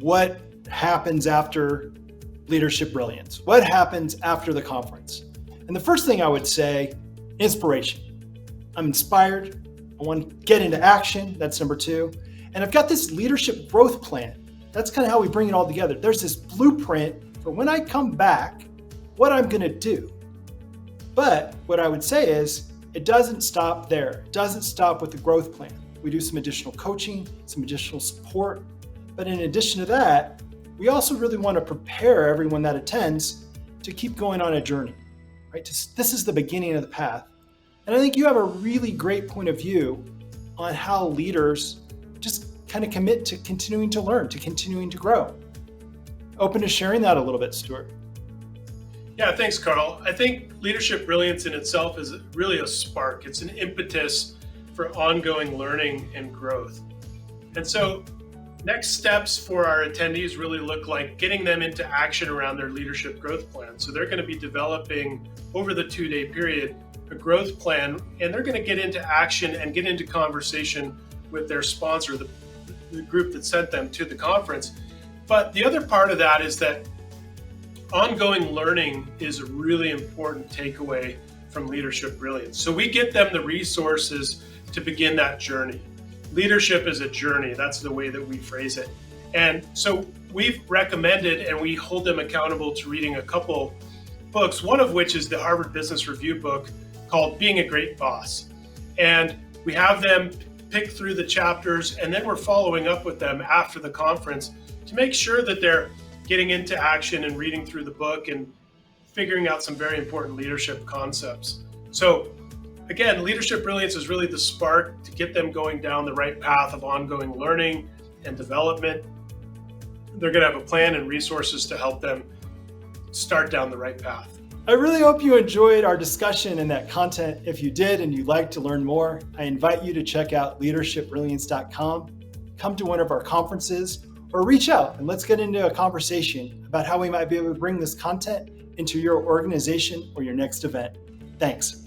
what happens after Leadership Brilliance? What happens after the conference? And the first thing I would say, inspiration. I'm inspired. I want to get into action. That's number 2. And I've got this leadership growth plan. That's kind of how we bring it all together. There's this blueprint for when I come back, what I'm going to do. But what I would say is, it doesn't stop there. It doesn't stop with the growth plan. We do some additional coaching, some additional support. But in addition to that, we also really want to prepare everyone that attends to keep going on a journey, right? This is the beginning of the path. And I think you have a really great point of view on how leaders just kind of commit to continuing to learn, to continuing to grow. Open to sharing that a little bit, Stuart. Yeah, thanks, Carl. I think Leadership Brilliance in itself is really a spark. It's an impetus for ongoing learning and growth. And so next steps for our attendees really look like getting them into action around their leadership growth plan. So they're going to be developing over the 2-day period a growth plan, and they're going to get into action and get into conversation with their sponsor, the group that sent them to the conference. But the other part of that is that ongoing learning is a really important takeaway from Leadership Brilliance. So we get them the resources to begin that journey. Leadership is a journey. That's the way that we phrase it. And so we've recommended and we hold them accountable to reading a couple books, one of which is the Harvard Business Review book called Being a Great Boss. And we have them pick through the chapters, and then we're following up with them after the conference to make sure that they're getting into action and reading through the book and figuring out some very important leadership concepts. So again, Leadership Brilliance is really the spark to get them going down the right path of ongoing learning and development. They're going to have a plan and resources to help them start down the right path. I really hope you enjoyed our discussion and that content. If you did and you'd like to learn more, I invite you to check out leadershipbrilliance.com, come to one of our conferences, or reach out and let's get into a conversation about how we might be able to bring this content into your organization or your next event. Thanks.